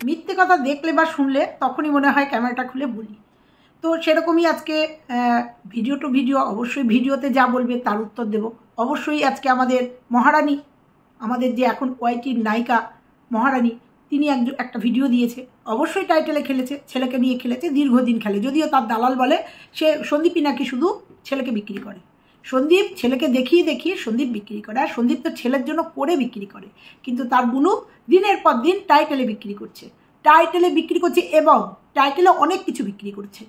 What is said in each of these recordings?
মিথ্যে কথা দেখলে বা শুনলে তখনই মনে হয় ক্যামেরাটা খুলে বলি। তো সেরকমই আজকে ভিডিও টু ভিডিও, অবশ্যই ভিডিওতে যা বলবে তার উত্তর দেব। অবশ্যই আজকে আমাদের মহারানী, আমাদের যে এখন ওয়াইটির নায়িকা মহারানী, তিনি একটা ভিডিও দিয়েছে। অবশ্যই টাইটেলে খেলেছে, ছেলেকে নিয়ে খেলেছে, দীর্ঘদিন খেলে। যদিও তার দালাল বলে সে সন্দীপই নাকি শুধু ছেলেকে বিক্রি করে। সন্দীপ ছেলেকে দেখিয়ে দেখিয়ে সন্দীপ বিক্রি করে, আর সন্দীপ তো ছেলের জন্য করে বিক্রি করে, কিন্তু তার বুনু দিনের পর দিন টাইটেলে বিক্রি করছে, টাইটেলে বিক্রি করছে এবং টাইটেলে অনেক কিছু বিক্রি করছে।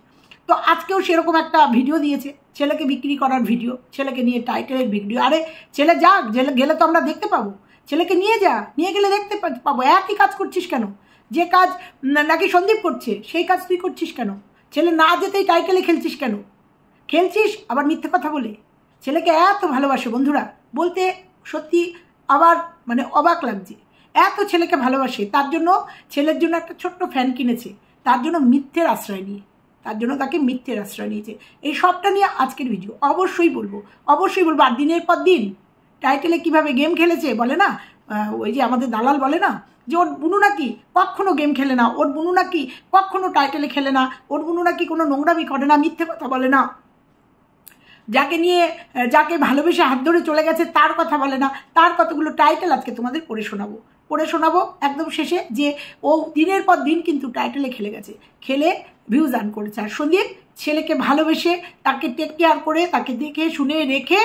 তো আজকেও সেরকম একটা ভিডিও দিয়েছে, ছেলেকে বিক্রি করার ভিডিও, ছেলেকে নিয়ে টাইটেলের ভিডিও। আরে ছেলে যাক, গেলে তো আমরা দেখতে পাবো, ছেলেকে নিয়ে যা, নিয়ে গেলে দেখতে পাবো। একই কাজ করছিস কেন? যে কাজ নাকি সন্দীপ করছে সেই কাজ তুই করছিস কেন? ছেলে না যেতেই টাইটেলে খেলছিস কেন? খেলছিস আবার মিথ্যে কথা বলে। ছেলেকে এত ভালোবাসে বন্ধুরা, বলতে সত্যি আবার মানে অবাক লাগছে। এত ছেলেকে ভালোবাসে, তার জন্য ছেলের জন্য একটা ছোট্ট ফ্যান কিনেছে, তার জন্য মিথ্যের আশ্রয় নিয়ে, তার জন্য তাকে মিথ্যের আশ্রয় নিয়েছে। এই সবটা নিয়ে আজকের ভিডিও অবশ্যই বলবো, অবশ্যই বলবো। আর দিনের পর দিন টাইটেলে কিভাবে গেম খেলেছে বলে না, ওই যে আমাদের দালাল বলে না যে ওর বুনু নাকি কখনো গেম খেলে না, ওর বুনু নাকি কখনো টাইটেলে খেলে না, ওর বুনু নাকি কোনো নোংরামি করে না, মিথ্যে কথা বলে না, যাকে নিয়ে যাকে ভালোবেসে হাত ধরে চলে গেছে তার কথা বলে না। তার কতগুলো টাইটেল আজকে তোমাদের পড়ে শোনাবো একদম শেষে, যে ও দিনের পর দিন কিন্তু টাইটেলে খেলে গেছে, খেলে ভিউজ আর্ন করেছে। আর সন্দীপ ছেলেকে ভালোবেসে তাকে টেক কেয়ার করে, তাকে দেখে শুনে রেখে,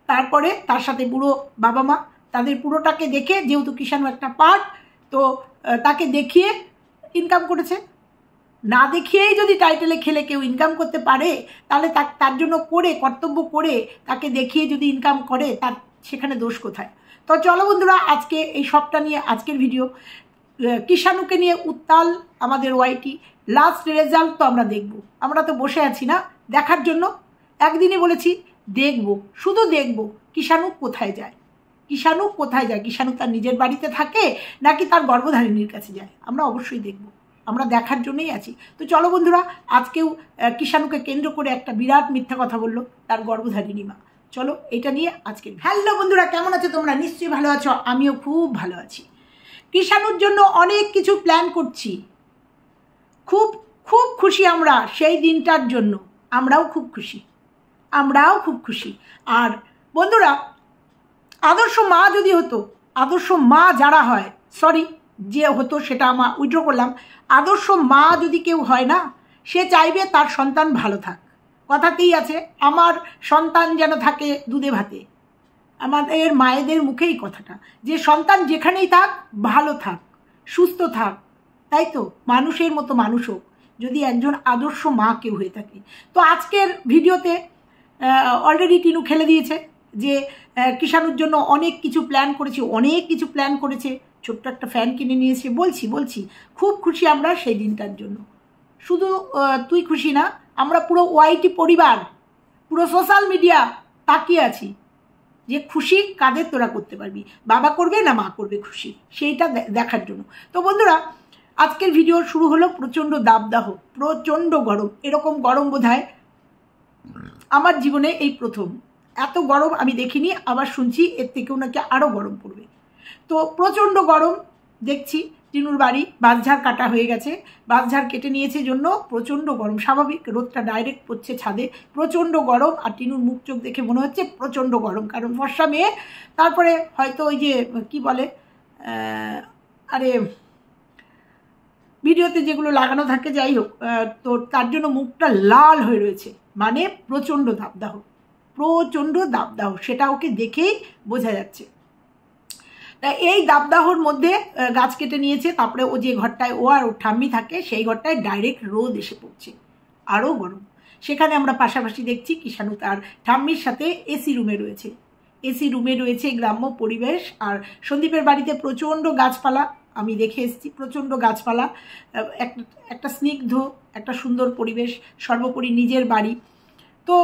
তারপরে তার সাথে পুরো বাবা মা তাদের পুরোটাকে দেখে, যেহেতু কিষাণু একটা পার্ট, তো তাকে দেখিয়ে ইনকাম করেছে। না দেখিয়েই যদি টাইটেলে খেলে কেউ ইনকাম করতে পারে, তাহলে তার জন্য করে কর্তব্য করে তাকে দেখিয়ে যদি ইনকাম করে, তার সেখানে দোষ কোথায়? তো চলো বন্ধুরা, আজকে এই সবটা নিয়ে আজকের ভিডিও। কিষাণুকে নিয়ে উত্তাল আমাদের ওয়াইটি, লাস্ট রেজাল্ট তো আমরা দেখব। আমরা তো বসে আছি না দেখার জন্য, একদিনই বলেছি দেখব, শুধু দেখব কিষাণু কোথায় যায়, কিষাণু কোথায় যায়, কিষাণু তার নিজের বাড়িতে থাকে নাকি তার গর্ভধারিণীর কাছে যায়, আমরা অবশ্যই দেখব, আমরা দেখার জন্যই আছি। তো চলো বন্ধুরা, আজকেও কিষাণুকে কেন্দ্র করে একটা বিরাট মিথ্যা কথা বললো তার গর্ভধারিণী মা। চলো এটা নিয়ে আজকে। হ্যালো বন্ধুরা, কেমন আছো তোমরা? নিশ্চয়ই ভালো আছো, আমিও খুব ভালো আছি। কিষাণুর জন্য অনেক কিছু প্ল্যান করছি, খুব খুব খুশি আমরা সেই দিনটার জন্য, আমরাও খুব খুশি। আর বন্ধুরা, আদর্শ মা যদি হতো, আদর্শ মা যারা হয়, সরি যে হতো সেটা আমার উইথড্র করলাম, আদর্শ মা যদি কেউ হয় না, সে চাইবে তার সন্তান ভালো থাক। কথাতেই আছে, আমার সন্তান যেন থাকে দুধে ভাতে। আমাদের মায়েদের মুখেই কথাটা, যে সন্তান যেখানেই থাক ভালো থাক, সুস্থ থাক, তাই তো? মানুষের মতো মানুষ হোক, যদি একজন আদর্শ মা কেউ হয়ে থাকে। তো আজকের ভিডিওতে অলরেডি টিনু খেলে দিয়েছে যে কিষাণুর জন্য অনেক কিছু প্ল্যান করেছে, ছোট্ট একটা ফ্যান কিনে নিয়েছে। বলছি খুব খুশি আমরা সেই দিনটার জন্য। শুধু তুই খুশি না, আমরা পুরো ওয়াইটি পরিবার, পুরো সোশ্যাল মিডিয়া তাকিয়ে আছি যে খুশি কাদের তোরা করতে পারবি, বাবা করবে না মা করবে খুশি, সেইটা দেখার জন্য। তো বন্ধুরা, আজকের ভিডিও শুরু হলো প্রচণ্ড দাবদাহ, প্রচণ্ড গরম। এরকম গরম বোধহয় আমার জীবনে এই প্রথম। এত গরম আমি দেখিনি, আবার শুনছি এর থেকেও নাকি আরও গরম পড়বে। তো প্রচণ্ড গরম দেখছি। টিনুর বাড়ি বাঁশঝাড় কাটা হয়ে গেছে, বাঁশঝাড় কেটে নিয়েছে জন্য প্রচণ্ড গরম, স্বাভাবিক রোদটা ডাইরেক্ট পড়ছে ছাদে, প্রচণ্ড গরম। আর টিনুর মুখ চোখ দেখে মনে হচ্ছে প্রচণ্ড গরম, কারণ ফর্সা মেয়ে। তারপরে হয়তো ওই যে কি বলে, আরে ভিডিওতে যেগুলো লাগানো থাকে, যাই হোক, তো তার জন্য মুখটা লাল হয়ে রয়েছে, মানে প্রচণ্ড দাবদাহ, সেটা ওকে দেখেই বোঝা যাচ্ছে। তা এই দাবদাহর মধ্যে গাছ কেটে নিয়েছে, তারপরে ও যে ঘরটায় ও আর ওর ঠাম্মি থাকে, সেই ঘরটায় ডাইরেক্ট রোদ এসে পড়ছে, আরও গরম। সেখানে আমরা পাশাপাশি দেখছি কিষাণু তার ঠাম্মির সাথে এসি রুমে রয়েছে গ্রাম্য পরিবেশ। আর সন্দীপের বাড়িতে প্রচণ্ড গাছপালা, আমি দেখে এসেছি, প্রচণ্ড গাছপালা, একটা স্নিগ্ধ একটা সুন্দর পরিবেশ, সর্বোপরি নিজের বাড়ি। তো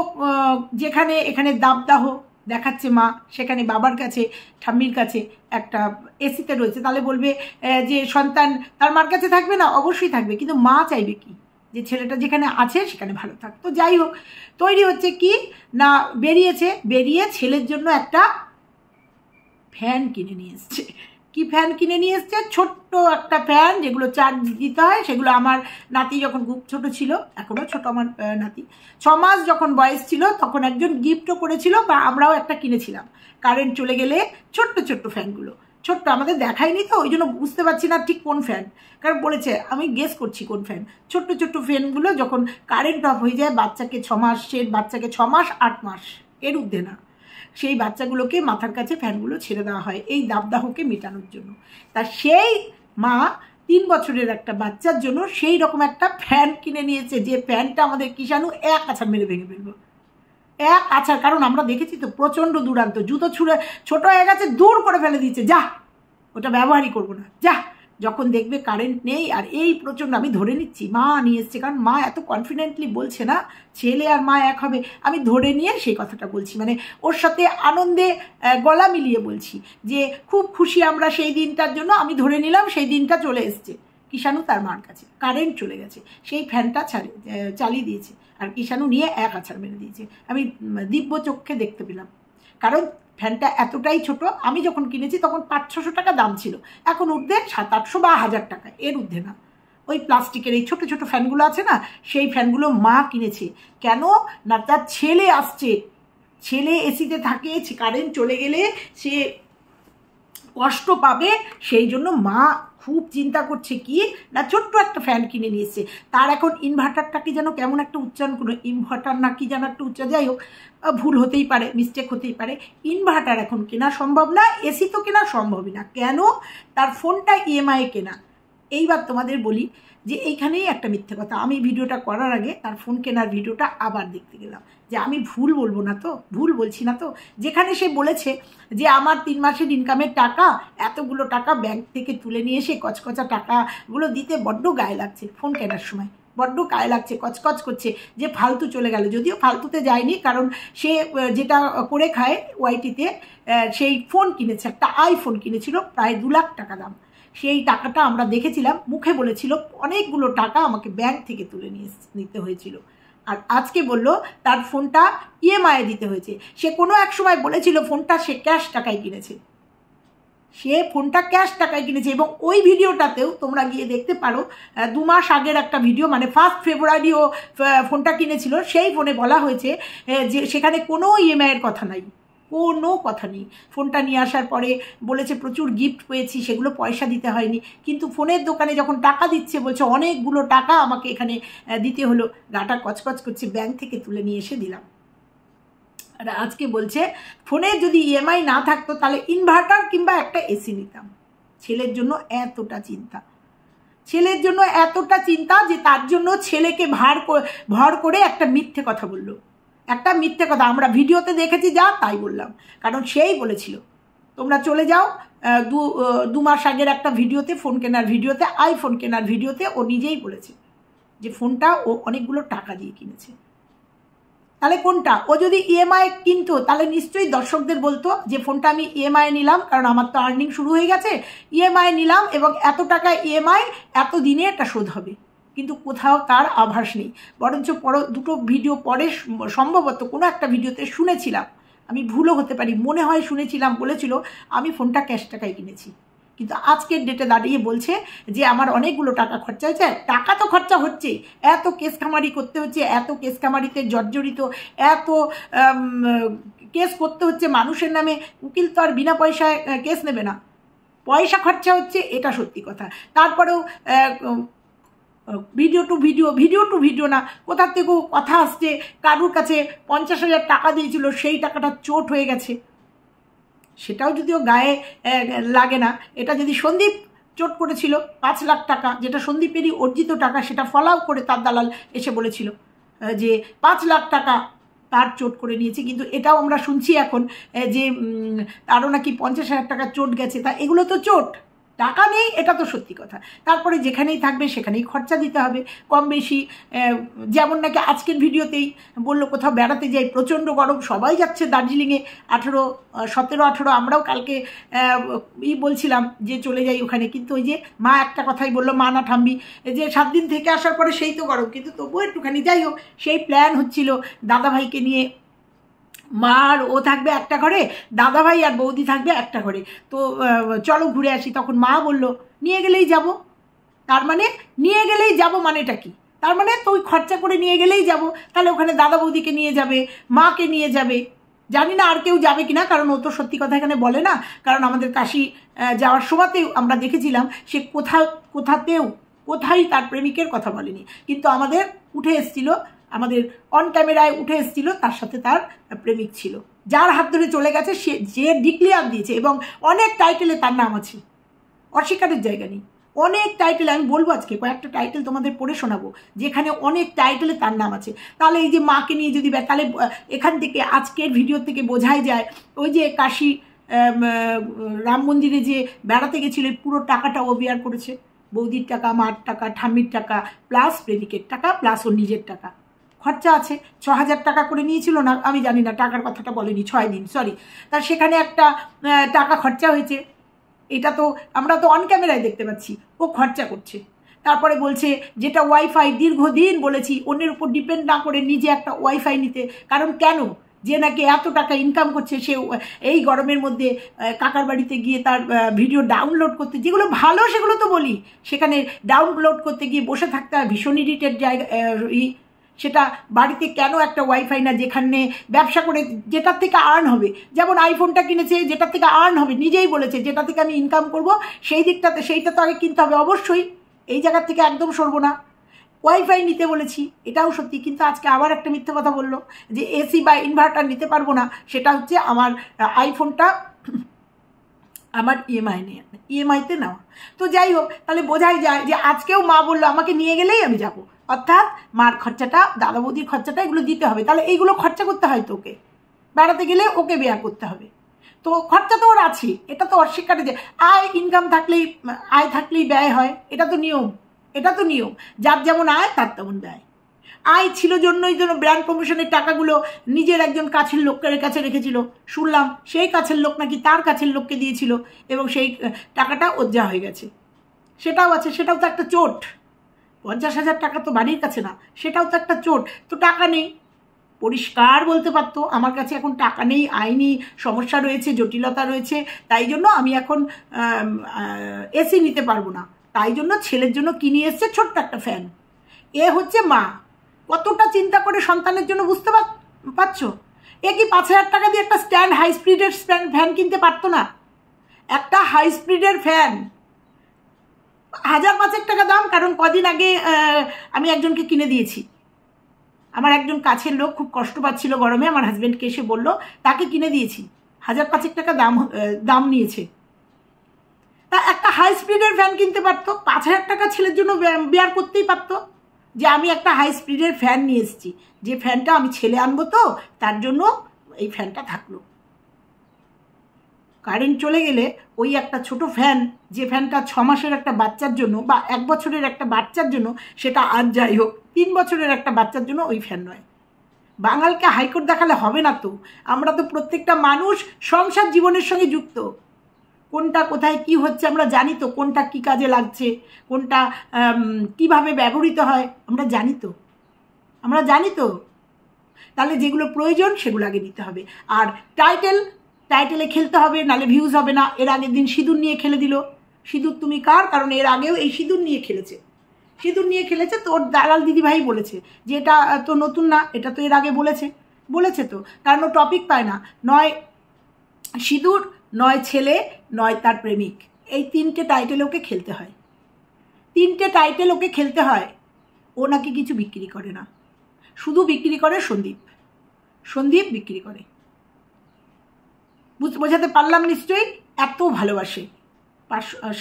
এখানে দাবদাহ দেখাচ্ছে মা, সেখানে বাবার কাছে ঠাম্মির কাছে একটা এসিতে রয়েছে। তাহলে বলবে যে সন্তান তার মার কাছে থাকবে না? অবশ্যই থাকবে, কিন্তু মা চাইবে কি, যে ছেলেটা যেখানে আছে সেখানে ভালো থাক। তো যাই হোক, তৈরি হচ্ছে কি না, বেরিয়ে ছেলের জন্য একটা ফ্যান কিনে নিয়ে এসছে। কি ফ্যান কিনে নিয়ে এসছে, ছোট্ট একটা ফ্যান, যেগুলো চার্জ দিতে হয়। সেগুলো আমার নাতি যখন খুব ছোট ছিল, এখনও ছোট আমার নাতি, 6 মাস যখন বয়স ছিল তখন একজন গিফটও করেছিল, বা আমরাও একটা কিনেছিলাম। কারেন্ট চলে গেলে ছোট্ট ছোট্ট ফ্যানগুলো, ছোট্ট, আমাদের দেখায়নি তো, ওই জন্য বুঝতে পারছি না ঠিক কোন ফ্যান, কারণ বলেছে আমি গেস করছি কোন ফ্যান। ছোট্ট ছোট্ট ফ্যানগুলো যখন কারেন্ট অফ হয়ে যায়, বাচ্চাকে 6 মাসের বাচ্চাকে 6 মাস 8 মাস এর ঊর্ধ্বে না, সেই বাচ্চাগুলোকে মাথার কাছে ফ্যানগুলো ছেড়ে দেওয়া হয় এই দাবদাহকে মেটানোর জন্য। তা সেই মা 3 বছরের একটা বাচ্চার জন্য সেই রকম একটা ফ্যান কিনে নিয়েছে, যে ফ্যানটা আমাদের কিষাণু এক আছাড় মেরে ভেঙে ফেলবো, এক আছাড়। কারণ আমরা দেখেছি তো, প্রচণ্ড দুরান্ত, জুতো ছুঁড়ে ছোটো হয়ে গেছে, দূর করে ফেলে দিচ্ছে, যা ওটা ব্যবহারই করবো না, যা। যখন দেখবে কারেন্ট নেই, আর এই প্রচণ্ড, আমি ধরে নিচ্ছি মা নিয়ে এসছে, কারণ মা এত কনফিডেন্টলি বলছে না ছেলে আর মা এক হবে, আমি ধরে নিয়ে সেই কথাটা বলছি, মানে ওর সাথে আনন্দে গলা মিলিয়ে বলছি যে খুব খুশি আমরা সেই দিনটার জন্য। আমি ধরে নিলাম সেই দিনটা চলে এসছে, কিষাণু তার মার কাছে, কারেন্ট চলে গেছে, সেই ফ্যানটা চালিয়ে দিয়েছে, আর কিষাণু নিয়ে এক আছাড় মেরে দিয়েছে। আমি দিব্য চক্ষে দেখতে পেলাম, কারণ ফ্যানটা এতটাই ছোট। আমি যখন কিনেছি তখন 500-600 টাকা দাম ছিল, এখন ঊর্ধ্বে 700-800 বা 1000 টাকা, এর ঊর্ধ্বে না। ওই প্লাস্টিকের এই ছোট ছোট ফ্যানগুলো আছে না, সেই ফ্যানগুলো মা কিনেছে। কেন না, তার ছেলে আসছে, ছেলে এসিতে থাকে, কারেন্ট চলে গেলে সে কষ্ট পাবে, সেই জন্য মা খুব চিন্তা করছে কি না, ছোট্ট একটা ফ্যান কিনে নিয়েছে। তার এখন ইনভার্টারটাকে যেন কেমন একটা উচ্চারণ করলো, ইনভার্টার না কি যেন একটা উচ্চারণ, যাই হোক, ভুল হতেই পারে, মিস্টেক হতেই পারে। ইনভার্টার এখন কেনা সম্ভব না, এসি তো কেনা সম্ভবই না। কেন? তার ফোনটা ইএমআই কেনা। এইবার তোমাদের বলি যে এইখানেই একটা মিথ্যে কথা। আমি ভিডিওটা করার আগে তার ফোন কেনার ভিডিওটা আবার দেখতে গেলাম, যে আমি ভুল বলবো না তো, ভুল বলছি না তো, যেখানে সে বলেছে যে আমার 3 মাসের ইনকামের টাকা, এতগুলো টাকা ব্যাংক থেকে তুলে নিয়ে এসে কচকচা টাকাগুলো দিতে বড্ড গায়ে লাগছে, ফোন কেনার সময় বড্ড গায়ে লাগছে, কচকচ করছে, যে ফালতু চলে গেল। যদিও ফালতুতে যায়নি, কারণ সে যেটা করে খায় ওয়াইটিতে, সেই ফোন কিনেছে, একটা আইফোন কিনেছিল, প্রায় 2 লাখ টাকা দাম। সেই টাকাটা আমরা দেখেছিলাম, মুখে বলেছিল অনেকগুলো টাকা আমাকে ব্যাংক থেকে তুলে নিতে হয়েছিল। আর আজকে বলল তার ফোনটা ইএমআই দিতে হয়েছে। সে কোনো এক সময় বলেছিল ফোনটা সে ক্যাশ টাকায় কিনেছে, সে ফোনটা ক্যাশ টাকায় কিনেছে। এবং ওই ভিডিওটাতেও তোমরা গিয়ে দেখতে পারো, 2 মাস আগের একটা ভিডিও, মানে 1 ফেব্রুয়ারি ও ফোনটা কিনেছিল, সেই ফোনে বলা হয়েছে যে সেখানে কোনো ইএমআইয়ের কথা নাই, কোনো কথা নেই। ফোনটা নিয়ে আসার পরে বলেছে প্রচুর গিফট পেয়েছি, সেগুলো পয়সা দিতে হয়নি। কিন্তু ফোনের দোকানে যখন টাকা দিচ্ছে বলছে অনেকগুলো টাকা আমাকে এখানে দিতে হলো, গাটা কচকচ করছে, ব্যাংক থেকে তুলে নিয়ে এসে দিলাম। আর আজকে বলছে ফোনে যদি ইএমআই না থাকতো তাহলে ইনভার্টার কিংবা একটা এসি নিতাম। ছেলের জন্য এতটা চিন্তা, ছেলের জন্য এতটা চিন্তা যে তার জন্য ছেলেকে ভর করে একটা মিথ্যে কথা বললো, একটা মিথ্যে কথা। আমরা ভিডিওতে দেখেছি যা, তাই বললাম, কারণ সেই বলেছিল। তোমরা চলে যাও 2 মাস আগের একটা ভিডিওতে, ফোন কেনার ভিডিওতে, আইফোন কেনার ভিডিওতে ও নিজেই বলেছে যে ফোনটা ও অনেকগুলো টাকা দিয়ে কিনেছে। তাহলে কোনটা? ও যদি ইএমআই কিনতো তাহলে নিশ্চয়ই দর্শকদের বলতো যে ফোনটা আমি ইএমআই নিলাম, কারণ আমার তো আর্নিং শুরু হয়ে গেছে, ইএমআই নিলাম এবং এত টাকা ইএমআই, এত দিনে এটা শোধ হবে। কিন্তু কোথাও তার আভাস নেই। বরঞ্চ দুটো ভিডিও পরে সম্ভবত কোনো একটা ভিডিওতে শুনেছিলাম, আমি ভুলও হতে পারি, মনে হয় শুনেছিলাম, বলেছিল আমি ফোনটা ক্যাশ টাকায় কিনেছি। কিন্তু আজকের ডেটে দাঁড়িয়ে বলছে যে আমার অনেকগুলো টাকা খরচা হয়েছে। টাকা তো খরচা হচ্ছেই, এত কেস কামারি করতে হচ্ছে, এত কেস কামারিতে জর্জরিত, এত কেস করতে হচ্ছে মানুষের নামে। উকিল তো আর বিনা পয়সায় কেস নেবে না, পয়সা খরচা হচ্ছে, এটা সত্যি কথা। তারপরেও ভিডিও টু ভিডিও না, কোথার থেকেও কথা আসছে, কারুর কাছে 50,000 টাকা দিয়েছিল, সেই টাকাটা চোট হয়ে গেছে, সেটাও যদিও গায়ে লাগে না। এটা যদি সন্দীপ চোট করেছিল 5 লাখ টাকা, যেটা সন্দীপেরই অর্জিত টাকা, সেটা ফলাও করে তার দালাল এসে বলেছিল যে 5 লাখ টাকা তার চোট করে নিয়েছে। কিন্তু এটাও আমরা শুনছি এখন যে তারও নাকি 50,000 টাকা চোট গেছে। তা এগুলো তো চোট, টাকা নেই, এটা তো সত্যি কথা। তারপরে যেখানেই থাকবে সেখানেই খরচা দিতে হবে কম বেশি। যেমন নাকি আজকের ভিডিওতেই বললো কোথাও বেড়াতে যাই, প্রচণ্ড গরম, সবাই যাচ্ছে দার্জিলিংয়ে, 17-18, আমরাও কালকে বলছিলাম যে চলে যাই ওখানে। কিন্তু ওই যে মা একটা কথাই বললো, মা না ঠাম্বি, যে 7 দিন থেকে আসার পরে সেই তো গরম, কিন্তু তবুও একটুখানি, যাই হোক, সেই প্ল্যান হচ্ছিল দাদাভাইকে নিয়ে মা আর ও থাকবে একটা ঘরে, দাদাভাই আর বৌদি থাকবে একটা ঘরে। তো চলো ঘুরে আসি। তখন মা বলল নিয়ে গেলেই যাব। তার মানে নিয়ে গেলেই যাব মানেটা কি? তার মানে তো ওই খরচা করে নিয়ে গেলেই যাব। তাহলে ওখানে দাদা বৌদিকে নিয়ে যাবে, মাকে নিয়ে যাবে, জানি না আর কেউ যাবে কিনা, কারণ ও তো সত্যি কথা এখানে বলে না। কারণ আমাদের কাশি যাওয়ার সময়তেও আমরা দেখেছিলাম সে কোথায় তার প্রেমিকের কথা বলেনি, কিন্তু আমাদের উঠে এসেছিল, আমাদের অন ক্যামেরায় উঠে এসেছিল তার সাথে তার প্রেমিক ছিল, যার হাত ধরে চলে গেছে, সে যে ডিক্লেয়ার দিয়েছে এবং অনেক টাইটেলে তার নাম আছে, অস্বীকারের জায়গা নেই। অনেক টাইটেল আমি বলবো, আজকে কয়েকটা টাইটেল তোমাদের পড়ে শোনাবো যেখানে অনেক টাইটেলে তার নাম আছে। তাহলে এই যে মাকে নিয়ে যদি, তাহলে এখান থেকে আজকের ভিডিও থেকে বোঝাই যায় ওই যে কাশী রাম মন্দিরে যে বেড়াতে গেছিল পুরো টাকাটা ও বিয়ার করেছে। বৌদির টাকা, মার টাকা, ঠাম্মির টাকা, প্লাস প্রেমিকের টাকা, প্লাস ওর নিজের টাকা খরচা আছে। 6,000 টাকা করে নিয়েছিল না, আমি জানি না, টাকার কথাটা বলেনি, 6 দিন সরি। তার সেখানে একটা টাকা খরচা হয়েছে, এটা তো আমরা তো অন ক্যামেরায় দেখতে পাচ্ছি ও খরচা করছে। তারপরে বলছে যেটা ওয়াইফাই, দীর্ঘদিন বলেছি অন্যের উপর ডিপেন্ড না করে নিজে একটা ওয়াইফাই নিতে। কারণ কেন? যে নাকি এত টাকা ইনকাম করছে, সে এই গরমের মধ্যে কাকার বাড়িতে গিয়ে তার ভিডিও ডাউনলোড করতে, যেগুলো ভালো সেগুলো তো বলি, সেখানে ডাউনলোড করতে গিয়ে বসে থাকতে হয়, ভীষণ ইরিটেট জায়গা। সেটা বাড়িতে কেন একটা ওয়াইফাই না, যেখানে ব্যবসা করে যেটার থেকে আর্ন হবে, যেমন আইফোনটা কিনেছে যেটার থেকে আর্ন হবে, নিজেই বলেছে যেটা থেকে আমি ইনকাম করব সেই দিকটাতে, সেইটা তো আগে কিনতে হবে অবশ্যই, এই জায়গার থেকে একদম সরবো না। ওয়াইফাই নিতে বলেছি, এটাও সত্যি, কিন্তু আজকে আবার একটা মিথ্যে কথা বললো যে এসি বা ইনভার্টার নিতে পারবো না, সেটা হচ্ছে আমার আইফোনটা আমার ইএমআইতে নেওয়া। তো যাই হোক, তাহলে বোঝাই যায় যে আজকেও মা বললো আমাকে নিয়ে গেলেই আমি যাব, অর্থাৎ মার খরচাটা, দাদা বৌদির খরচাটা এগুলো দিতে হবে। তাহলে এইগুলো খরচা করতে হয় তো, ওকে বেড়াতে গেলে ওকে বেয়ার করতে হবে, তো খরচা তো ওর আছে, এটা তো অস্বীকারে যে ইনকাম থাকলেই, আয় থাকলেই ব্যয় হয়, এটা তো নিয়ম, যার যেমন আয় তার তেমন ব্যয়। আয় ছিল জন্যই জন্য ব্র্যান্ড প্রমোশনের টাকাগুলো নিজের একজন কাছের লোকের কাছে রেখেছিল, শুনলাম সেই কাছের লোক নাকি তার কাছের লোককে দিয়েছিল এবং সেই টাকাটা ওজ্জা হয়ে গেছে, সেটাও আছে, সেটাও তো একটা চোট। 50,000 টাকা তো বাড়ির কাছে না, সেটাও তো একটা চোট। তো টাকা নেই, পরিষ্কার বলতে পারতো আমার কাছে এখন টাকা নেই, আইনি সমস্যা রয়েছে, জটিলতা রয়েছে, তাই জন্য আমি এখন এসি নিতে পারবো না, তাই জন্য ছেলের জন্য কিনে এসছে ছোট্ট একটা ফ্যান। এ হচ্ছে মা, কতটা চিন্তা করে সন্তানের জন্য, বুঝতে পারছো? এ কি 5,000 টাকা দিয়ে একটা হাই স্পিডের ফ্যান কিনতে পারতো না? একটা হাই স্পিডের ফ্যান 1,500 টাকা দাম। কারণ কদিন আগে আমি একজনকে কিনে দিয়েছি, আমার একজন কাছের লোক খুব কষ্ট পাচ্ছিল গরমে, আমার হাজব্যান্ডকে এসে বলল, তাকে কিনে দিয়েছি, 1,500 টাকা দাম নিয়েছে। তা একটা হাই স্পিডের ফ্যান কিনতে পারতো, 5,000 টাকা ছেলের জন্য বেয়ার করতেই পারতো, যে আমি একটা হাই স্পিডের ফ্যান নিয়ে এসেছি, যে ফ্যানটা আমি ছেলে আনবো, তো তার জন্য এই ফ্যানটা থাকলো। কারেন্ট চলে গেলে ওই একটা ছোট ফ্যান, যে ফ্যানটা 6 মাসের একটা বাচ্চার জন্য বা 1 বছরের একটা বাচ্চার জন্য, সেটা আর যাই হোক 3 বছরের একটা বাচ্চার জন্য ওই ফ্যান নয়। বাঙালকে হাইকোর্ট দেখালে হবে না তো, আমরা তো প্রত্যেকটা মানুষ সংসার জীবনের সঙ্গে যুক্ত, কোনটা কোথায় কি হচ্ছে আমরা জানি তো, কোনটা কি কাজে লাগছে, কোনটা কিভাবে ব্যবহৃত হয় আমরা জানি তো। তাহলে যেগুলো প্রয়োজন সেগুলো আগে দিতে হবে। আর টাইটেলে খেলতে হবে, নালে ভিউজ হবে না। এর আগের দিন সিঁদুর নিয়ে খেলে দিল। সিঁদুর তুমি কার? কারণ এর আগেও এই সিঁদুর নিয়ে খেলেছে, তো ওর দালাল দিদিভাই বলেছে যে এটা তো নতুন না, এটা তো এর আগে বলেছে তো, কারণ ও টপিক পায় না, নয় সিঁদুর, নয় ছেলে, নয় তার প্রেমিক, এই 3টে টাইটেলে ওকে খেলতে হয়। ও নাকি কিছু বিক্রি করে না, শুধু বিক্রি করে সন্দীপ বিক্রি করে। বোঝাতে পারলাম নিশ্চয়ই? এত ভালোবাসে,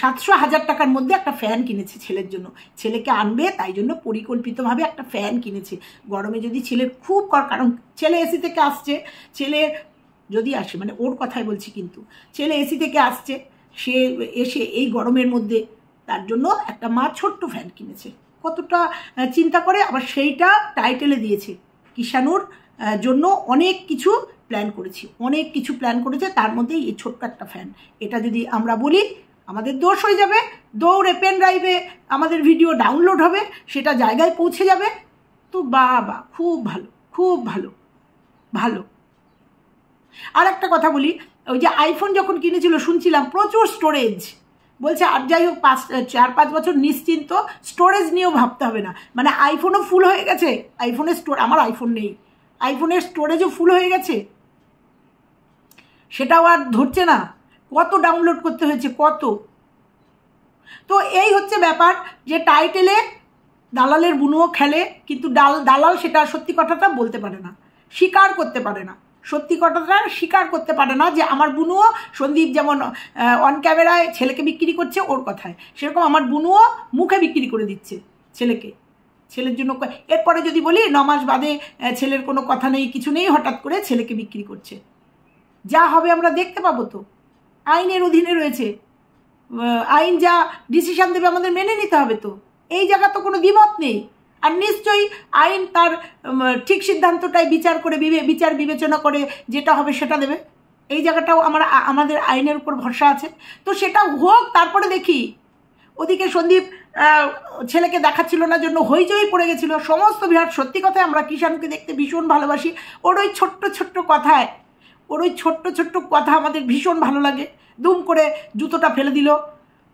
700-1,000 টাকার মধ্যে একটা ফ্যান কিনেছে ছেলের জন্য, ছেলেকে আনবে তাই জন্য পরিকল্পিতভাবে একটা ফ্যান কিনেছে। গরমে যদি ছেলের খুব, কারণ ছেলে এসি থেকে আসছে, ছেলে যদি আসে, মানে ওর কথাই বলছি, কিন্তু ছেলে এসি থেকে আসছে, সে এসে এই গরমের মধ্যে তার জন্য একটা মা ছোট্ট ফ্যান কিনেছে, কতটা চিন্তা করে। আবার সেইটা টাইটেলে দিয়েছে, কিষাণুর জন্য অনেক কিছু প্ল্যান করেছে, তার মধ্যেই এই ছোট্ট একটা ফ্যান। এটা যদি আমরা বলি আমাদের দোষ হয়ে যাবে, দৌড়ে পেন ড্রাইভে আমাদের ভিডিও ডাউনলোড হবে, সেটা জায়গায় পৌঁছে যাবে, তো বাবা খুব ভালো আর একটা কথা বলি, ওই যে আইফোন যখন কিনেছিল শুনছিলাম প্রচুর স্টোরেজ, বলছে আর যাই হোক 4-5 বছর নিশ্চিন্ত, স্টোরেজ নিয়েও ভাবতে হবে না। মানে আইফোনও ফুল হয়ে গেছে, আইফোনের আমার আইফোন নেই, আইফোনের স্টোরেজও ফুল হয়ে গেছে, সেটাও আর ধরছে না, কত ডাউনলোড করতে হয়েছে কত। তো এই হচ্ছে ব্যাপার, যে টাইটেলে দালালের বুনুও খেলে, কিন্তু দালাল সেটা সত্যি কথাটা বলতে পারে না, স্বীকার করতে পারে না, সত্যি কথাটা স্বীকার করতে পারে না যে আমার বুনুও, সন্দীপ যেমন অন ক্যামেরায় ছেলেকে বিক্রি করছে ওর কথায়, সেরকম আমার বুনুও মুখে বিক্রি করে দিচ্ছে ছেলেকে, ছেলের জন্য। এরপরে যদি বলি 9 মাস বাদে ছেলের কোনো কথা নেই কিছু নেই, হঠাৎ করে ছেলেকে বিক্রি করছে, যা হবে আমরা দেখতে পাবো। তো আইনের অধীনে রয়েছে, আইন যা ডিসিশন দেবে আমাদের মেনে নিতে হবে। তো এই জায়গা তো কোনো দ্বিমত নেই, আর নিশ্চয়ই আইন তার ঠিক সিদ্ধান্তটাই বিচার বিবেচনা করে যেটা হবে সেটা দেবে, এই জায়গাটাও আমাদের আইনের উপর ভরসা আছে। তো সেটা হোক, তারপরে দেখি। ওদিকে সন্দীপ ছেলেকে দেখাচ্ছিল না জন্য হইচই পড়ে গেছিল সমস্ত বিহার। সত্যি কথায় আমরা কিষাণুকে দেখতে ভীষণ ভালোবাসি, ওর ওই ছোট্ট ছোট্ট কথা আমাদের ভীষণ ভালো লাগে। দুম করে জুতোটা ফেলে দিল,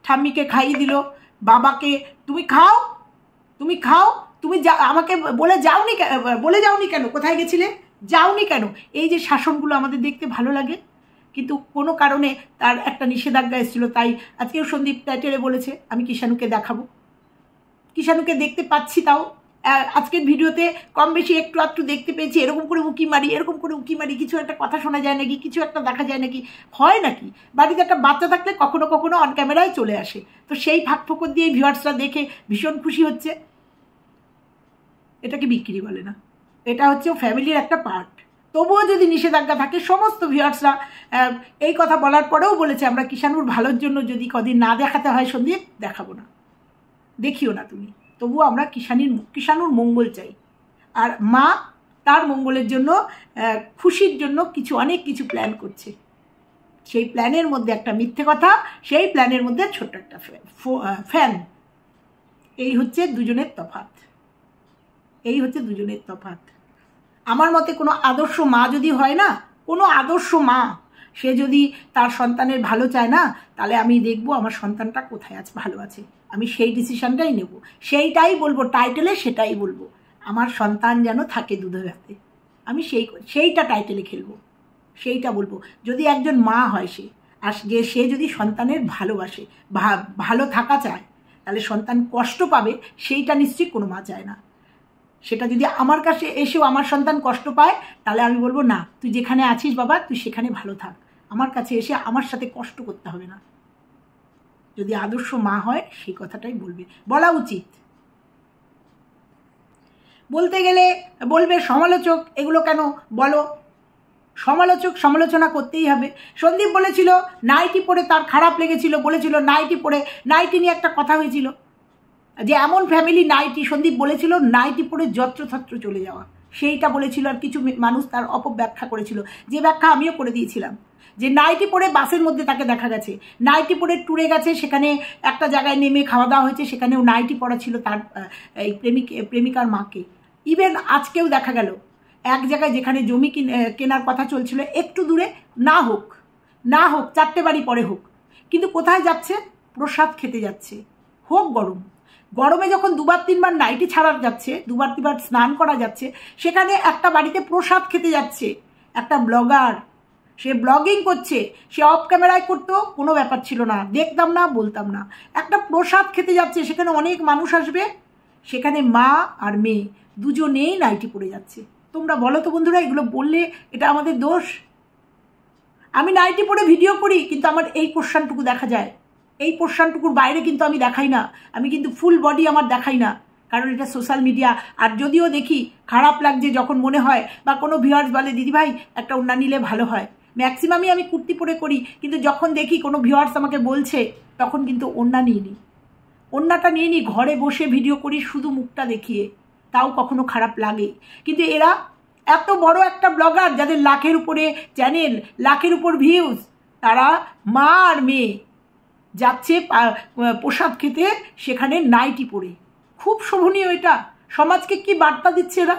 ঠাম্মিকে খাইয়ে দিল, বাবাকে তুমি খাও, তুমি আমাকে বলে যাওনি কেন, কোথায় গেছিলে, যাওনি কেন, এই যে শাসনগুলো আমাদের দেখতে ভালো লাগে। কিন্তু কোনো কারণে তার একটা নিষেধাজ্ঞা এসেছিল, তাই আজকেও সন্দীপ টাইটেলে বলেছে আমি কিষাণুকে দেখাবো, কিষাণুকে দেখতে পাচ্ছি। তাও আজকের ভিডিওতে কম বেশি একটু দেখতে পেয়েছি, এরকম করে উকি মারি, কিছু একটা কথা শোনা যায় নাকি, কিছু একটা দেখা যায় নাকি, হয় নাকি। বাড়িতে একটা বাচ্চা থাকলে কখনো অন ক্যামেরায় চলে আসে, তো সেই ফাঁক দিয়ে ভিউয়ার্সরা দেখে ভীষণ খুশি হচ্ছে। এটাকে বিক্রি বলে না, এটা হচ্ছে ফ্যামিলির একটা পার্ট। তবুও যদি নিষেধাজ্ঞা থাকে, সমস্ত ভিউয়ার্সরা এই কথা বলার পরেও বলেছে আমরা কিষাণুর ভালোর জন্য যদি কদিন না দেখাতে হয় সন্দীপ, দেখাবো না, দেখিও না তুমি, তবুও আমরা কিষাণুর মঙ্গল চাই। আর মা তার মঙ্গলের জন্য, খুশির জন্য অনেক কিছু প্ল্যান করছে। সেই প্ল্যানের মধ্যে একটা মিথ্যে কথা, সেই প্ল্যানের মধ্যে ছোট্ট একটা ফ্যান। এই হচ্ছে দুজনের তফাৎ। আমার মতে কোনো আদর্শ মা যদি হয় না, কোনো আদর্শ মা, সে যদি তার সন্তানের ভালো চায় না, তাহলে আমি দেখবো আমার সন্তানটা কোথায় আছে, ভালো আছে, আমি সেই ডিসিশনটাই নেব, সেইটাই বলবো, টাইটেলে সেটাই বলবো, আমার সন্তান যেন থাকে দুধে ভাতে, আমি সেইটা টাইটেলে খেলবো, সেইটা বলবো। যদি একজন মা হয় সে যদি সন্তানের ভালোবাসে, ভালো থাকা চায়, তাহলে সন্তান কষ্ট পাবে সেইটা নিশ্চয়ই কোনো মা চায় না। সেটা যদি আমার কাছে এসেও আমার সন্তান কষ্ট পায়, তাহলে আমি বলবো না, তুই যেখানে আছিস বাবা, তুই সেখানে ভালো থাক, আমার কাছে এসে আমার সাথে কষ্ট করতে হবে না। যদি আদর্শ মা হয় সেই কথাটাই বলা উচিত। বলতে গেলে বলবে সমালোচক এগুলো কেন বলো, সমালোচনা করতেই হবে। সন্দীপ বলেছিল নাইটি পরে তার খারাপ লেগেছিল, বলেছিল নাইটি নিয়ে একটা কথা হয়েছিল, যে এমন ফ্যামিলি নাইটি, সন্দীপ বলেছিল নাইটি পরে যত্রতত্র চলে যাওয়া, সেইটা বলেছিল। আর কিছু মানুষ তার অপব্যাখ্যা করেছিল, যে ব্যাখ্যা আমিও করে দিয়েছিলাম, যে নাইটি পরে বাসের মধ্যে তাকে দেখা গেছে, নাইটি পরে ট্যুরে গেছে, সেখানে একটা জায়গায় নেমে খাওয়া দাওয়া হয়েছে, সেখানেও নাইটি পরা ছিল তার এই প্রেমিকার মাকে। ইভেন আজকেও দেখা গেল এক জায়গায় যেখানে জমি কেনার কথা চলছিল, একটু দূরে, না হোক 4টে বাড়ি পরে হোক, কিন্তু কোথায় যাচ্ছে, প্রসাদ খেতে যাচ্ছে। হোক গরমে যখন 2-3 বার নাইটি ছাড়া যাচ্ছে, 2-3 বার স্নান করা যাচ্ছে, সেখানে একটা বাড়িতে প্রসাদ খেতে যাচ্ছে একটা ব্লগার, সে ব্লগিং করছে, সে অফ ক্যামেরায় করতো, কোনো ব্যাপার ছিল না, দেখতাম না, বলতাম না। একটা প্রসাদ খেতে যাচ্ছে, সেখানে অনেক মানুষ আসবে, সেখানে মা আর মেয়ে দুজনেই নাইটি পরে যাচ্ছে। তোমরা বলো তো বন্ধুরা, এগুলো বললে এটা আমাদের দোষ? আমি নাইটি পরে ভিডিও করি, কিন্তু আমার এই পোর্শনটুকু দেখা যায়, এই পোর্শনটুকুর বাইরে কিন্তু আমি দেখাই না, আমি কিন্তু ফুল বডি আমার দেখাই না, কারণ এটা সোশ্যাল মিডিয়া। আর যদিও দেখি খারাপ লাগছে যখন মনে হয়, বা কোনো ভিউয়ার্স বলে দিদিভাই একটা ওড়না নিলে ভালো হয়, ম্যাক্সিমামই আমি কুর্তি পরে করি, কিন্তু যখন দেখি কোনো ভিউয়ার্স আমাকে বলছে, তখন কিন্তু ওড়নাটা নিয়ে নিই, ঘরে বসে ভিডিও করি শুধু মুখটা দেখিয়ে, তাও কখনো খারাপ লাগে। কিন্তু এরা এত বড় একটা ব্লগার, যাদের লাখের উপরে চ্যানেল, লাখের উপর ভিউজ, তারা মা আর মেয়ে যাচ্ছে প্রসাদ খেতে, সেখানে নাইটি পরে। খুব শোভনীয় এটা। সমাজকে কি বার্তা দিচ্ছে এরা?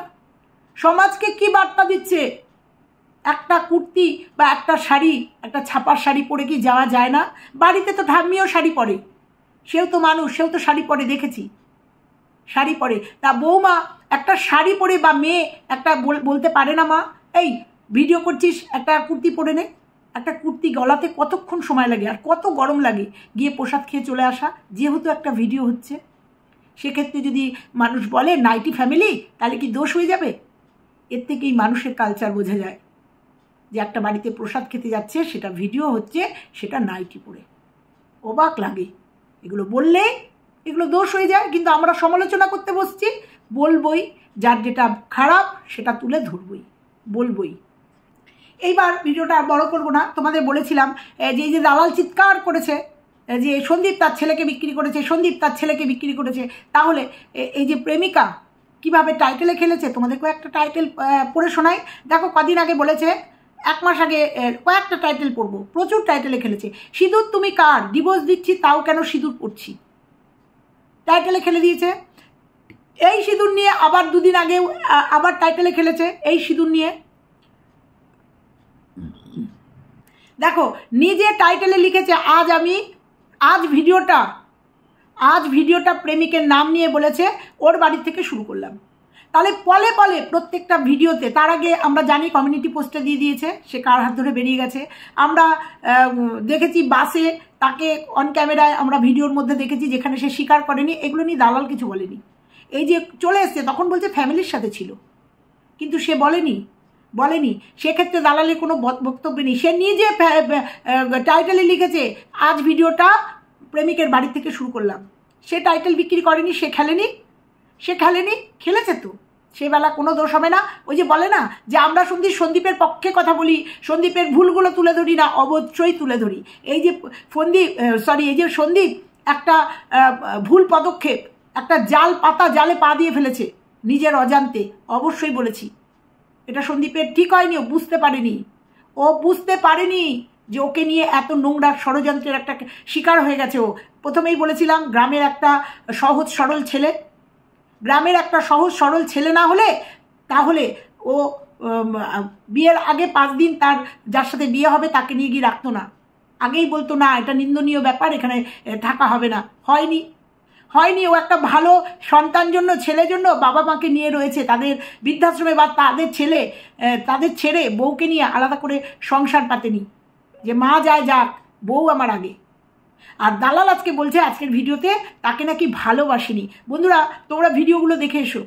একটা কুর্তি বা একটা শাড়ি, একটা ছাপার শাড়ি পরে কি যাওয়া যায় না? বাড়িতে তো ঠাম্মিও শাড়ি পরে, সেও তো মানুষ, সেও তো শাড়ি পরে, দেখেছি শাড়ি পরে। তা বৌমা একটা শাড়ি পরে বা মেয়ে একটা বলতে পারে না মা এই ভিডিও করছিস একটা কুর্তি পরে নে? একটা কুর্তি গলাতে কতক্ষণ সময় লাগে আর কত গরম লাগে, গিয়ে প্রসাদ খেয়ে চলে আসা, যেহেতু একটা ভিডিও হচ্ছে। সেক্ষেত্রে যদি মানুষ বলে নাইটি ফ্যামিলি, তাহলে কি দোষ হয়ে যাবে? এর থেকেই মানুষের কালচার বোঝা যায় যে একটা বাড়িতে প্রসাদ খেতে যাচ্ছে, সেটা ভিডিও হচ্ছে, সেটা নাইটি পরে। অবাক লাগে এগুলো বললে, এগুলো দোষ হয়ে যায়। কিন্তু আমরা সমালোচনা করতে বসছি, বলবই, যার যেটা খারাপ সেটা তুলে ধরবই, বলবই। এইবার ভিডিওটা আর বড় করবো না। তোমাদের বলেছিলাম যে এই যে দালাল চিৎকার করেছে যে সন্দীপ তার ছেলেকে বিক্রি করেছে, সন্দীপ তার ছেলেকে বিক্রি করেছে, তাহলে এই যে প্রেমিকা কিভাবে টাইটেলে খেলেছে, তোমাদের কয়েকটা টাইটেল পড়ে শোনাই। দেখো কদিন আগে বলেছে, 1 মাস আগে কয়েকটা টাইটেল পড়বো, প্রচুর টাইটেলে খেলেছে। সিঁদুর তুমি কার, ডিভোর্স দিচ্ছি তাও কেন সিঁদুর পড়ছি, টাইটেলে খেলে দিয়েছে। এই সিঁদুর নিয়ে আবার 2 দিন আগেও আবার টাইটেলে খেলেছে, এই সিঁদুর নিয়ে। দেখো নিজে টাইটেলে লিখেছে, আজ ভিডিওটা প্রেমিকের নাম নিয়ে বলেছে ওর বাড়ি থেকে শুরু করলাম। তাহলে পলে পলে প্রত্যেকটা ভিডিওতে, তার আগে আমরা জানি কমিউনিটি পোস্টে দিয়ে দিয়েছে, সে কার হাত ধরে বেরিয়ে গেছে। আমরা দেখেছি বাসে তাকে অন ক্যামেরায় আমরা ভিডিওর মধ্যে দেখেছি, যেখানে সে স্বীকার করেনি। এগুলো নিয়ে দালাল কিছু বলেনি। এই যে চলে এসছে তখন বলছে ফ্যামিলির সাথে ছিল, কিন্তু সে বলেনি। সেক্ষেত্রে দালালের কোনো বক্তব্য নেই। সে নিজে টাইটেলে লিখেছে আজ ভিডিওটা প্রেমিকের বাড়ি থেকে শুরু করলাম। সে টাইটেল বিক্রি করেনি, সে খেলেনি, খেলেছে তো, সেবেলা কোনো দোষ হবে না। ওই যে বলে না যে আমরা সন্দীপের পক্ষে কথা বলি, সন্দীপের ভুলগুলো তুলে ধরি না, অবশ্যই তুলে ধরি। এই যে সন্দীপ একটা ভুল পদক্ষেপ, একটা জালে পা দিয়ে ফেলেছে নিজের অজান্তে, অবশ্যই বলেছি এটা সন্দীপের ঠিক হয়নি। ও বুঝতে পারেনি যে ওকে নিয়ে এত নোংরা ষড়যন্ত্রের একটা শিকার হয়ে গেছে। ও প্রথমেই বলেছিলাম গ্রামের একটা সহজ সরল ছেলে না হলে, তাহলে ও বিয়ের আগে 5 দিন তার যার সাথে বিয়ে হবে তাকে নিয়ে গিয়ে রাখতো না, আগেই বলতো না এটা নিন্দনীয় ব্যাপার, এখানে থাকা হবে না। হয়নি। ও একটা ভালো ছেলের জন্য বাবা মাকে নিয়ে রয়েছে তাদের বৃদ্ধাশ্রমে, বা তাদের ছেড়ে বউকে নিয়ে আলাদা করে সংসার পাতেনি, যে মা যায় যাক, বউ আমার আগে। আর দালাল আজকে বলছে আজকের ভিডিওতে তাকে নাকি ভালোবাসেনি। বন্ধুরা তোমরা ভিডিওগুলো দেখে এসো,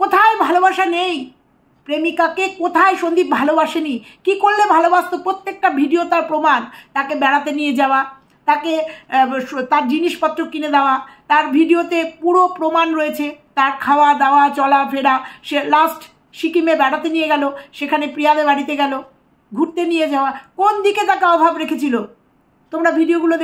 কোথায় ভালোবাসা নেই? প্রেমিকাকে কোথায় সন্দীপ ভালোবাসেনি? কি করলে ভালোবাসতো? প্রত্যেকটা ভিডিও তার প্রমাণ। তাকে বেড়াতে নিয়ে যাওয়া, তাকে তার জিনিসপত্র কিনে দেওয়া, তার ভিডিওতে পুরো প্রমাণ রয়েছে। তার খাওয়া দাওয়া চলাফেরা, সে লাস্ট সিকিমে বেড়াতে নিয়ে গেল, সেখানে প্রিয়াদের বাড়িতে গেল, ঘুরতে নিয়ে যাওয়া, কোন দিকে তাকে অভাব রেখেছিল? তোমরা ভিডিওগুলো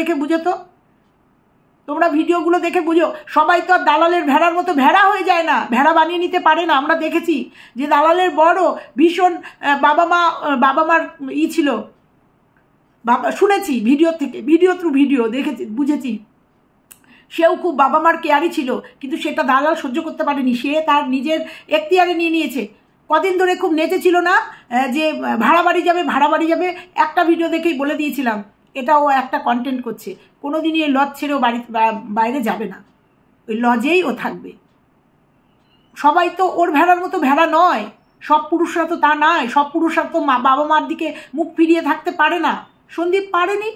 দেখে বুঝো। সবাই তো আর দালালের ভেড়ার মতো ভেড়া হয়ে যায় না, ভেড়া বানিয়ে নিতে পারে না। আমরা দেখেছি যে দালালের বড় ভীষণ বাবা মার ছিল, শুনেছি ভিডিও থ্রু ভিডিও দেখেছি, বুঝেছি সেও খুব বাবা মার কেয়ারি ছিল, কিন্তু সেটা দালাল সহ্য করতে পারেনি। সে তার নিজের এখতিয়ারে নিয়ে নিয়েছে। কদিন ধরে খুব নেচেছিল না যে ভাড়া বাড়ি যাবে, একটা ভিডিও দেখেই বলে দিয়েছিলাম এটাও একটা কন্টেন্ট করছে। কোনোদিনই এই লজ ছেড়েও বাইরে যাবে না, ওই লজেই ও থাকবে। সবাই তো ওর ভেড়ার মতো ভেড়া নয়, সব পুরুষরা তো তা নয়, সব পুরুষরা তো বাবা মার দিকে মুখ ফিরিয়ে থাকতে পারে না। সন্দীপ পারেনি,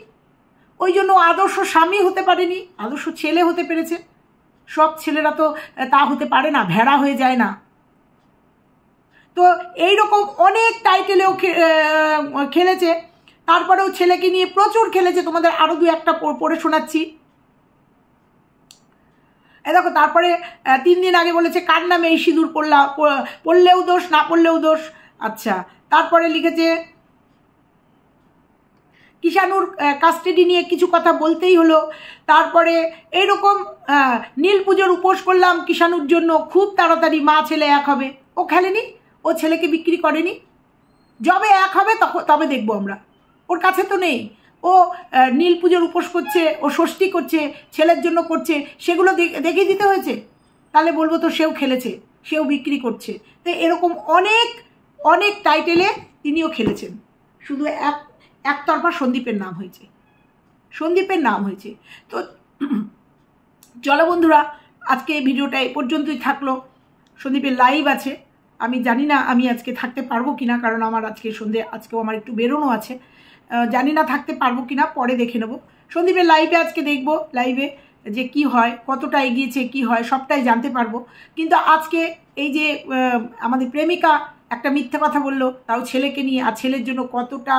ওই জন্য আদর্শ স্বামী হতে পারেনি, আদর্শ ছেলে হতে পেরেছে। সব ছেলেরা তো তা হতে পারে না, ভেড়া হয়ে যায় না। তো এইরকম অনেক টাইটেলেও খেলেছে, তারপরেও ছেলেকে নিয়ে প্রচুর খেলেছে। তোমাদের আরও 2-1টা পড়ে শোনাচ্ছি। দেখো তারপরে 3 দিন আগে বলেছে কার নামে এই সিঁদুর পড়লেও দোষ, না পড়লেও দোষ। আচ্ছা, তারপরে লিখেছে কিষাণুর কাস্টাডি নিয়ে কিছু কথা বলতেই হলো। তারপরে এইরকম নীল পুজোর উপোস করলাম কিষাণুর জন্য, খুব তাড়াতাড়ি মা ছেলে এক হবে। ও খেলেনি, ও ছেলেকে বিক্রি করেনি। যবে এক হবে তবে দেখবো আমরা। ওর কাছে তো নেই। ও নীল পুজোর উপোস করছে, ও ষষ্ঠী করছে, ছেলের জন্য করছে, সেগুলো দেখিয়ে দিতে হয়েছে। তাহলে বলবো তো সেও খেলেছে, সেও বিক্রি করছে। তো এরকম অনেক টাইটেলে তিনিও খেলেছেন, শুধু একতরফা সন্দীপের নাম হয়েছে। তো চলো বন্ধুরা, আজকে ভিডিওটা এ পর্যন্তই থাকলো। সন্দীপের লাইভ আছে, আমি জানি না আমি আজকে থাকতে পারবো কিনা, কারণ আমার আজকেও আমার একটু বেরোনো আছে, জানি না থাকতে পারবো কিনা, পরে দেখে নেবো। সন্দীপের লাইভে আজকে দেখবো, লাইভে যে কি হয়, কতটা এগিয়েছে, কি হয় সবটাই জানতে পারবো। কিন্তু আজকে এই যে আমাদের প্রেমিকা একটা মিথ্যে কথা বললো, তাও ছেলেকে নিয়ে, আর ছেলের জন্য কতটা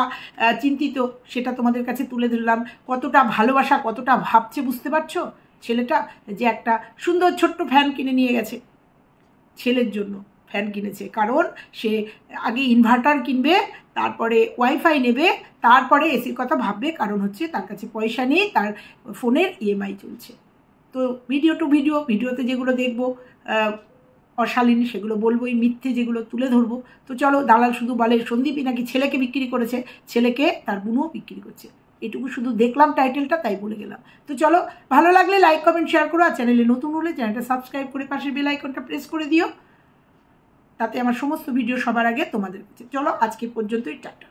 চিন্তিত সেটা তোমাদের কাছে তুলে ধরলাম। কতটা ভালোবাসা, কতটা ভাবছে বুঝতে পারছো ছেলেটা, যে একটা সুন্দর ছোট্ট ফ্যান কিনে নিয়ে গেছে, ছেলের জন্য ফ্যান কিনেছে, কারণ সে আগে ইনভার্টার কিনবে, তারপরে ওয়াইফাই নেবে, তারপরে এসির কথা ভাববে, কারণ হচ্ছে তার কাছে পয়সা নেই, তার ফোনের ইএমআই চলছে। তো ভিডিওতে যেগুলো দেখবো অশালীন সেগুলো বলবোই, মিথ্যে যেগুলো তুলে ধরবো। তো চলো, দালাল শুধু বলে সন্দীপই নাকি ছেলেকে বিক্রি করেছে, ছেলেকে তার বোনও বিক্রি করছে, এটুকু শুধু দেখলাম টাইটেলটা, তাই বলে গেলাম। তো চলো, ভালো লাগলে লাইক কমেন্ট শেয়ার করো, আর চ্যানেলে নতুন হলে চ্যানেলটা সাবস্ক্রাইব করে পাশের বেল আইকনটা প্রেস করে দিও, তাতে আমার সমস্ত ভিডিও সবার আগে তোমাদের কাছে। চলো, আজকে পর্যন্তই, টাটা।